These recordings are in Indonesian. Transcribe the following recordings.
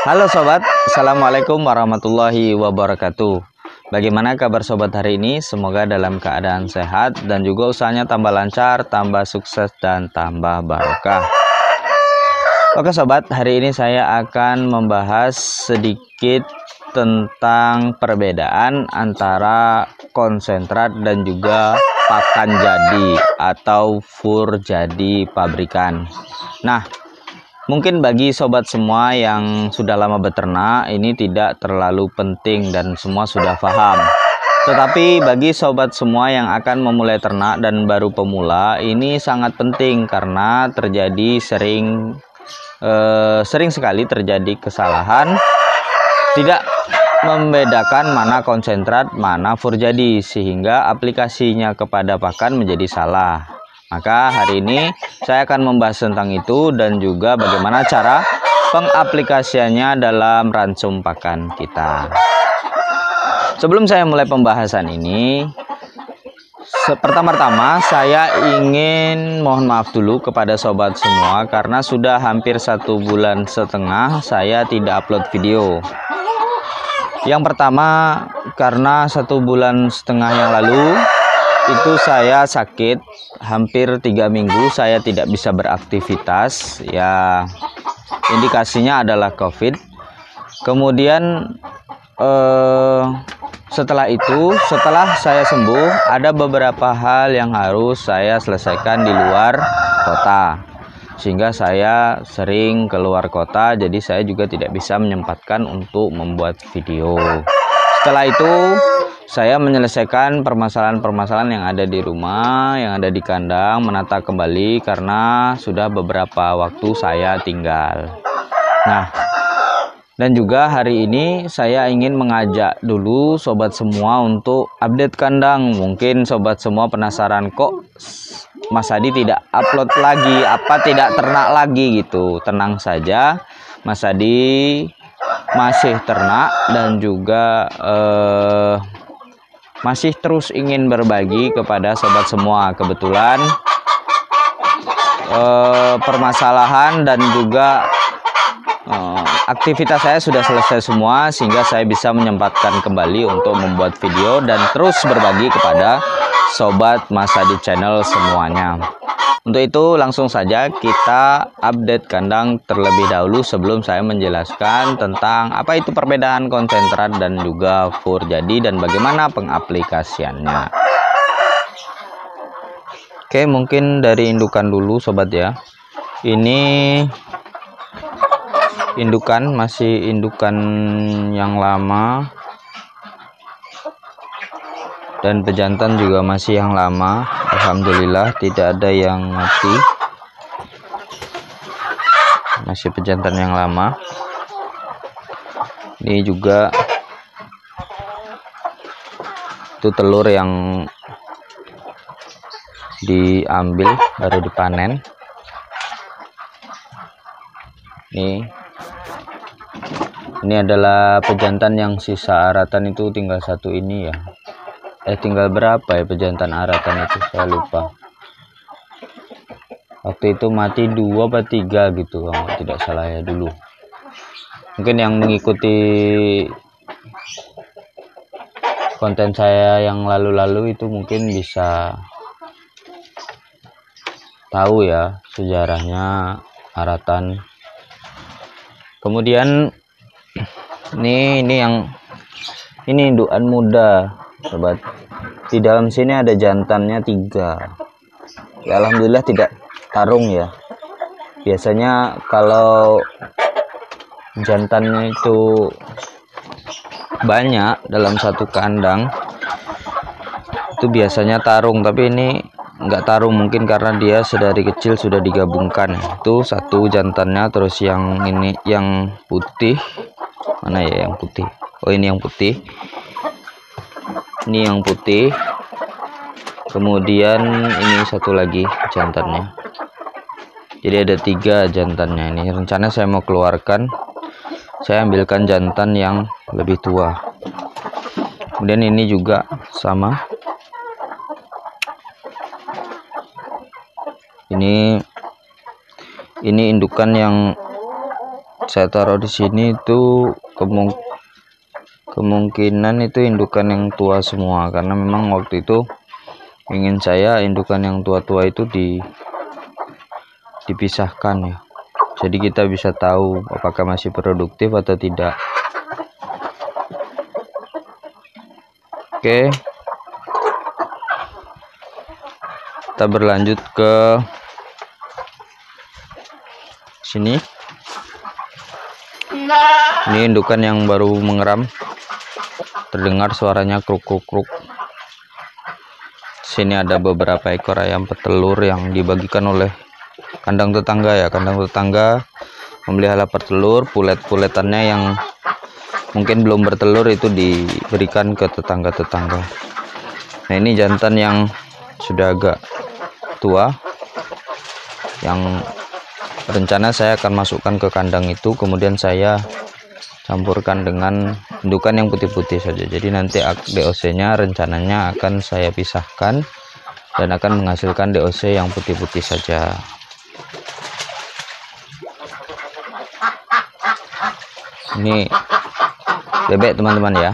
Halo sobat, assalamualaikum warahmatullahi wabarakatuh. Bagaimana kabar sobat hari ini? Semoga dalam keadaan sehat dan juga usahanya tambah lancar, tambah sukses dan tambah barokah. Oke sobat, hari ini saya akan membahas sedikit tentang perbedaan antara konsentrat dan juga pakan jadi atau fur jadi pabrikan. Nah, mungkin bagi sobat semua yang sudah lama beternak ini tidak terlalu penting dan semua sudah paham. Tetapi bagi sobat semua yang akan memulai ternak dan baru pemula ini sangat penting karena terjadi sering sekali terjadi kesalahan tidak membedakan mana konsentrat mana fur jadi sehingga aplikasinya kepada pakan menjadi salah. Maka hari ini saya akan membahas tentang itu dan juga bagaimana cara pengaplikasiannya dalam ransum pakan kita. Sebelum saya mulai pembahasan ini, pertama-tama saya ingin mohon maaf dulu kepada sobat semua karena sudah hampir 1,5 bulan saya tidak upload video. Yang pertama karena 1,5 bulan yang lalu itu saya sakit hampir 3 minggu saya tidak bisa beraktivitas ya, indikasinya adalah COVID. Kemudian setelah saya sembuh ada beberapa hal yang harus saya selesaikan di luar kota sehingga saya sering keluar kota, jadi saya juga tidak bisa menyempatkan untuk membuat video. Setelah itu saya menyelesaikan permasalahan-permasalahan yang ada di rumah, yang ada di kandang, menata kembali karena sudah beberapa waktu saya tinggal. Nah, dan juga hari ini saya ingin mengajak dulu sobat semua untuk update kandang. Mungkin sobat semua penasaran kok Mas Adi tidak upload lagi, apa tidak ternak lagi gitu. Tenang saja, Mas Adi masih ternak dan juga masih terus ingin berbagi kepada sobat semua. Kebetulan permasalahan dan juga aktivitas saya sudah selesai semua sehingga saya bisa menyempatkan kembali untuk membuat video dan terus berbagi kepada sobat Mas Adi channel semuanya. Untuk itu langsung saja kita update kandang terlebih dahulu sebelum saya menjelaskan tentang apa itu perbedaan konsentrat dan juga fur jadi dan bagaimana pengaplikasiannya. Oke, mungkin dari indukan dulu sobat ya. Ini indukan, masih indukan yang lama dan pejantan juga masih yang lama. Alhamdulillah tidak ada yang mati, masih pejantan yang lama. Ini juga itu telur yang diambil baru dipanen. Ini adalah pejantan yang sisa aratan itu tinggal satu ini ya. Tinggal berapa ya pejantan aratan itu, saya lupa. Waktu itu mati 2 atau 3 gitu kalau tidak salah ya dulu. Mungkin yang mengikuti konten saya yang lalu-lalu itu mungkin bisa tahu ya sejarahnya aratan. Kemudian ini indukan muda sobat. Di dalam sini ada jantannya 3 ya, alhamdulillah tidak tarung ya. Biasanya kalau jantannya itu banyak dalam satu kandang itu biasanya tarung, tapi ini enggak tarung mungkin karena dia sedari kecil sudah digabungkan. Itu satu jantannya. Terus yang ini yang putih mana ya, yang putih, oh ini yang putih, ini yang putih. Kemudian ini satu lagi jantannya. Jadi ada 3 jantannya. Ini rencana saya mau keluarkan, saya ambilkan jantan yang lebih tua. Kemudian ini juga sama, ini indukan yang saya taruh di sini itu kemungkinan itu indukan yang tua semua, karena memang waktu itu ingin saya indukan yang tua-tua itu dipisahkan ya. Jadi kita bisa tahu apakah masih produktif atau tidak. Oke. Kita berlanjut ke sini. Ini indukan yang baru mengeram. Terdengar suaranya kruk-kruk. Sini ada beberapa ekor ayam petelur yang dibagikan oleh kandang tetangga ya. Kandang tetangga memelihara petelur, pulet-puletannya yang mungkin belum bertelur itu diberikan ke tetangga-tetangga. Nah, ini jantan yang sudah agak tua, yang rencana saya akan masukkan ke kandang itu, kemudian saya campurkan dengan indukan yang putih-putih saja. Jadi nanti DOC-nya rencananya akan saya pisahkan dan akan menghasilkan DOC yang putih-putih saja. Ini bebek teman-teman ya.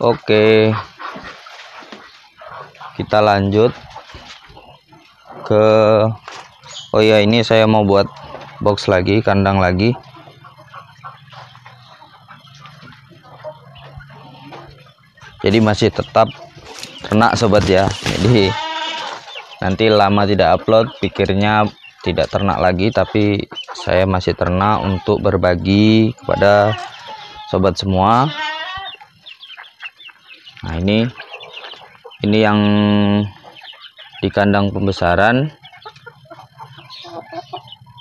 Oke, kita lanjut ke oh ya, ini saya mau buat box lagi, kandang lagi. Jadi masih tetap ternak sobat ya. Jadi nanti lama tidak upload pikirnya tidak ternak lagi, tapi saya masih ternak untuk berbagi kepada sobat semua. Nah, ini yang di kandang pembesaran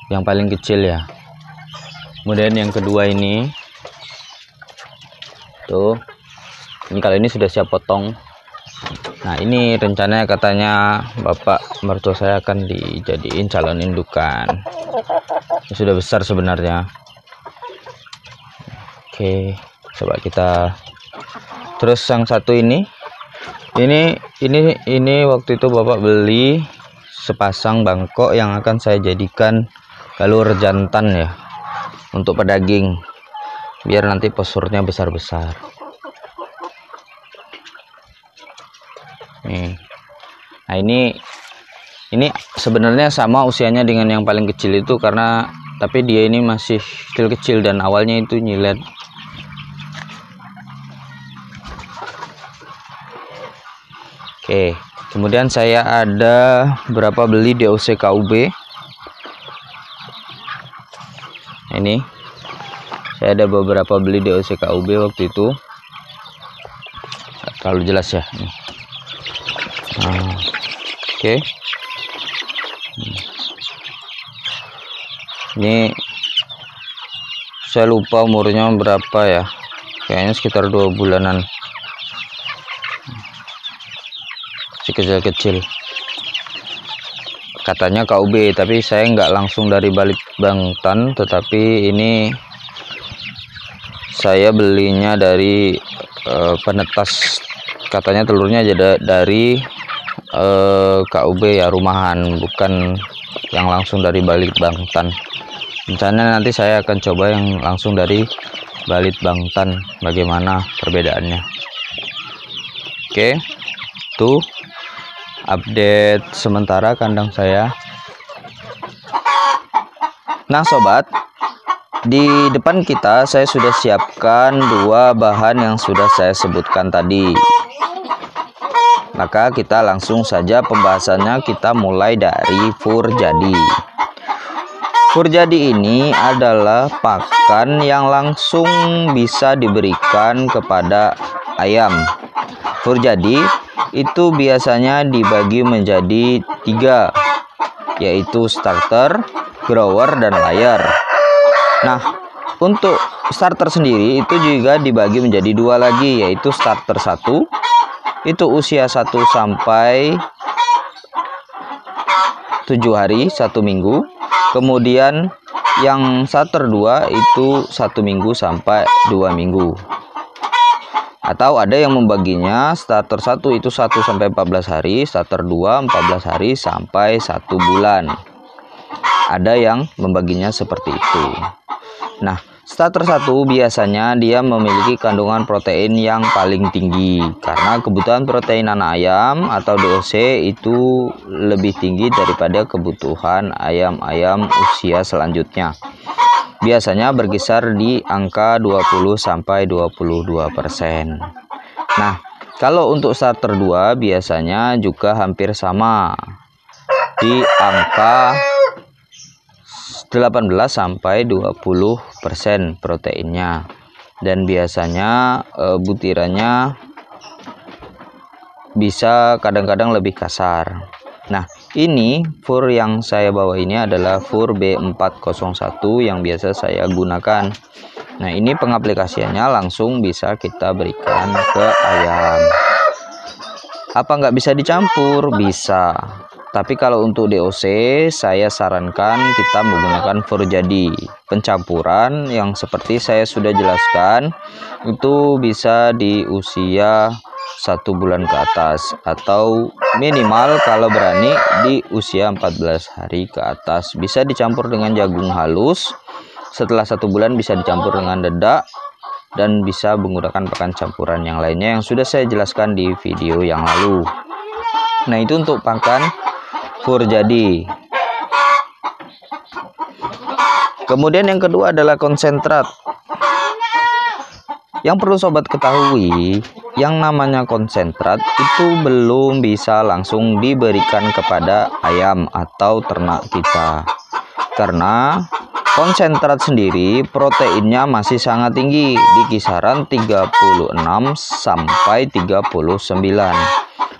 yang paling kecil ya. Kemudian yang kedua ini tuh, ini kalau ini sudah siap potong. Nah, ini rencananya katanya bapak mertua saya akan dijadiin calon indukan. Ini sudah besar sebenarnya. Oke, coba kita. Terus yang satu ini waktu itu bapak beli sepasang bangkok yang akan saya jadikan galur jantan ya, untuk pedaging, biar nanti posurnya besar-besar. Nih. Nah, ini sebenarnya sama usianya dengan yang paling kecil itu, karena tapi dia ini masih kecil-kecil dan awalnya itu nyilet. Oke, kemudian saya ada berapa beli DOC KUB. Ini saya ada beberapa beli DOC KUB waktu itu. Terlalu jelas ya. Nah, oke. Ini saya lupa umurnya berapa ya, kayaknya sekitar 2 bulanan, si kecil-kecil. Katanya KUB, tapi saya nggak langsung dari Balit Bangtan, tetapi ini saya belinya dari penetas. Katanya telurnya jadi dari KUB ya, rumahan, bukan yang langsung dari Balit Bangtan. Rencananya nanti saya akan coba yang langsung dari Balit Bangtan, bagaimana perbedaannya. Oke, tuh update sementara kandang saya. Nah sobat, di depan kita saya sudah siapkan 2 bahan yang sudah saya sebutkan tadi. Maka kita langsung saja pembahasannya, kita mulai dari fur jadi. Fur jadi ini adalah pakan yang langsung bisa diberikan kepada ayam. Fur jadi itu biasanya dibagi menjadi 3, yaitu starter, grower, dan layer. Nah, untuk starter sendiri itu juga dibagi menjadi 2 lagi, yaitu starter 1 itu usia 1 sampai 7 hari, 1 minggu. Kemudian yang starter 2 itu 1 minggu sampai 2 minggu. Atau ada yang membaginya starter 1 itu 1 sampai 14 hari, starter 2 14 hari sampai 1 bulan. ada yang membaginya seperti itu. Nah, starter 1 biasanya dia memiliki kandungan protein yang paling tinggi karena kebutuhan protein anak ayam atau DOC itu lebih tinggi daripada kebutuhan ayam-ayam usia selanjutnya. Biasanya berkisar di angka 20-22%. Nah, kalau untuk starter 2 biasanya juga hampir sama di angka 18-20% proteinnya, dan biasanya butirannya bisa kadang-kadang lebih kasar. Nah, ini fur yang saya bawa ini adalah fur B401 yang biasa saya gunakan. Nah, ini pengaplikasiannya langsung bisa kita berikan ke ayam. Apa nggak bisa dicampur? Bisa. Tapi kalau untuk DOC, saya sarankan kita menggunakan fur jadi. Pencampuran yang seperti saya sudah jelaskan, itu bisa di usia 1 bulan ke atas. Atau minimal kalau berani di usia 14 hari ke atas. Bisa dicampur dengan jagung halus. Setelah 1 bulan bisa dicampur dengan dedak. Dan bisa menggunakan pakan campuran yang lainnya yang sudah saya jelaskan di video yang lalu. Nah, itu untuk pakan fur jadi. Kemudian yang kedua adalah konsentrat. Yang perlu sobat ketahui, yang namanya konsentrat itu belum bisa langsung diberikan kepada ayam atau ternak kita. Karena konsentrat sendiri proteinnya masih sangat tinggi di kisaran 36 sampai 39.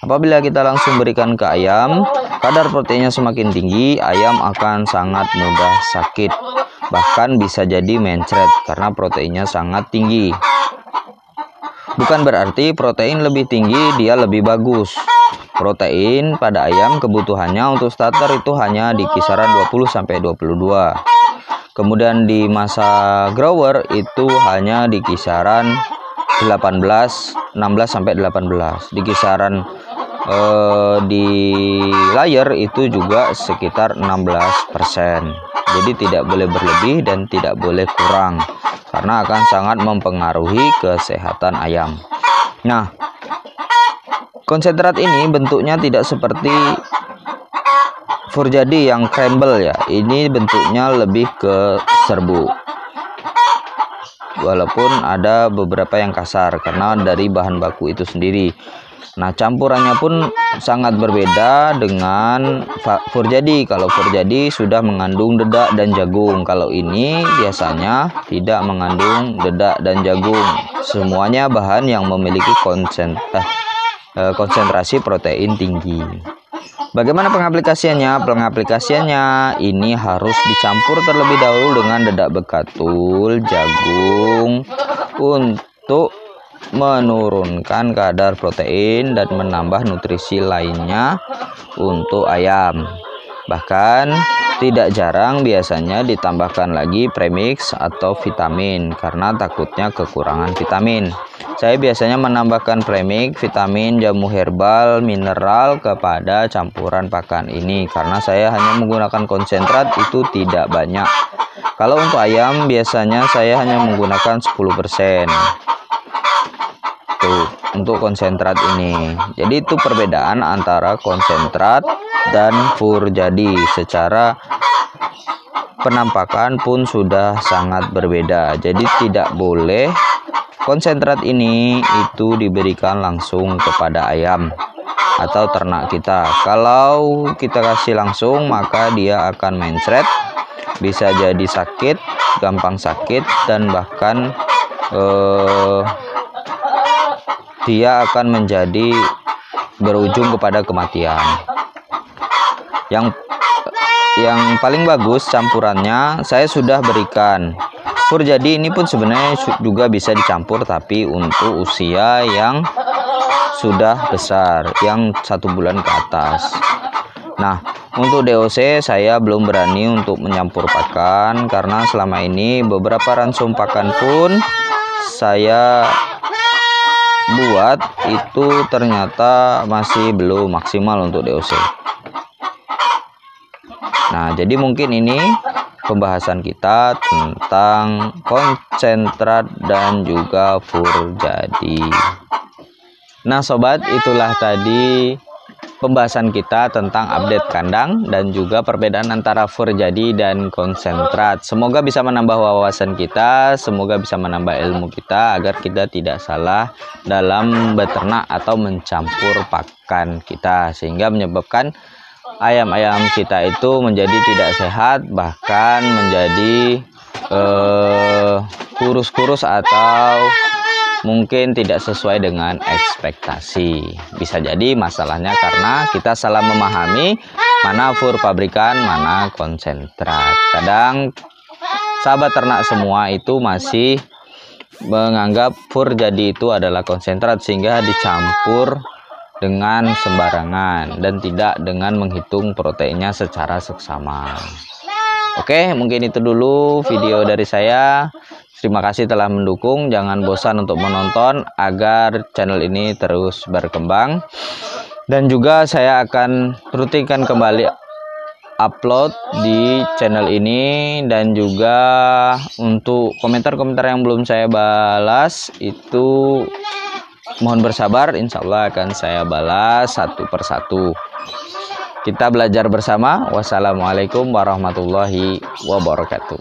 Apabila kita langsung berikan ke ayam, kadar proteinnya semakin tinggi, ayam akan sangat mudah sakit. Bahkan bisa jadi mencret karena proteinnya sangat tinggi. Bukan berarti protein lebih tinggi dia lebih bagus. Protein pada ayam kebutuhannya untuk starter itu hanya di kisaran 20-22. Kemudian di masa grower itu hanya di kisaran 16-18. Di kisaran di layer itu juga sekitar 16%. Jadi tidak boleh berlebih dan tidak boleh kurang karena akan sangat mempengaruhi kesehatan ayam. Nah, konsentrat ini bentuknya tidak seperti fur jadi yang crumble ya. Ini bentuknya lebih ke serbuk. Walaupun ada beberapa yang kasar karena dari bahan baku itu sendiri. Nah, campurannya pun sangat berbeda dengan fur jadi. Kalau fur jadi sudah mengandung dedak dan jagung. Kalau ini biasanya tidak mengandung dedak dan jagung. Semuanya bahan yang memiliki konsentrasi protein tinggi. Bagaimana pengaplikasiannya? Pengaplikasiannya ini harus dicampur terlebih dahulu dengan dedak bekatul, jagung untuk menurunkan kadar protein dan menambah nutrisi lainnya untuk ayam. Bahkan tidak jarang biasanya ditambahkan lagi premix atau vitamin karena takutnya kekurangan vitamin. Saya biasanya menambahkan premix, vitamin, jamu herbal, mineral kepada campuran pakan ini karena saya hanya menggunakan konsentrat itu tidak banyak. Kalau untuk ayam biasanya saya hanya menggunakan 10%. Untuk konsentrat ini. Jadi itu perbedaan antara konsentrat dan fur jadi. Secara penampakan pun sudah sangat berbeda. Jadi tidak boleh konsentrat ini itu diberikan langsung kepada ayam atau ternak kita. Kalau kita kasih langsung maka dia akan mencret, bisa jadi sakit, gampang sakit, dan bahkan dia akan menjadi berujung kepada kematian. Yang paling bagus campurannya saya sudah berikan. Fur jadi ini pun sebenarnya juga bisa dicampur tapi untuk usia yang sudah besar, yang 1 bulan ke atas. Nah, untuk DOC saya belum berani untuk menyampur pakan karena selama ini beberapa ransum pakan pun saya buat itu ternyata masih belum maksimal untuk DOC. Nah, jadi mungkin ini pembahasan kita tentang konsentrat dan juga furjadi. Nah sobat, itulah tadi pembahasan kita tentang update kandang dan juga perbedaan antara furjadi dan konsentrat. Semoga bisa menambah wawasan kita, semoga bisa menambah ilmu kita agar kita tidak salah dalam beternak atau mencampur pakan kita, sehingga menyebabkan ayam-ayam kita itu menjadi tidak sehat, bahkan menjadi kurus-kurus atau mungkin tidak sesuai dengan ekspektasi. Bisa jadi masalahnya karena kita salah memahami mana fur pabrikan, mana konsentrat. Kadang sahabat ternak semua itu masih menganggap furjadi itu adalah konsentrat, sehingga dicampur dengan sembarangan dan tidak dengan menghitung proteinnya secara seksama. Oke, mungkin itu dulu video dari saya. Terima kasih telah mendukung. Jangan bosan untuk menonton agar channel ini terus berkembang. Dan juga saya akan rutinkan kembali upload di channel ini. Dan juga untuk komentar-komentar yang belum saya balas itu mohon bersabar, insya Allah akan saya balas satu persatu. Kita belajar bersama. Wassalamualaikum warahmatullahi wabarakatuh.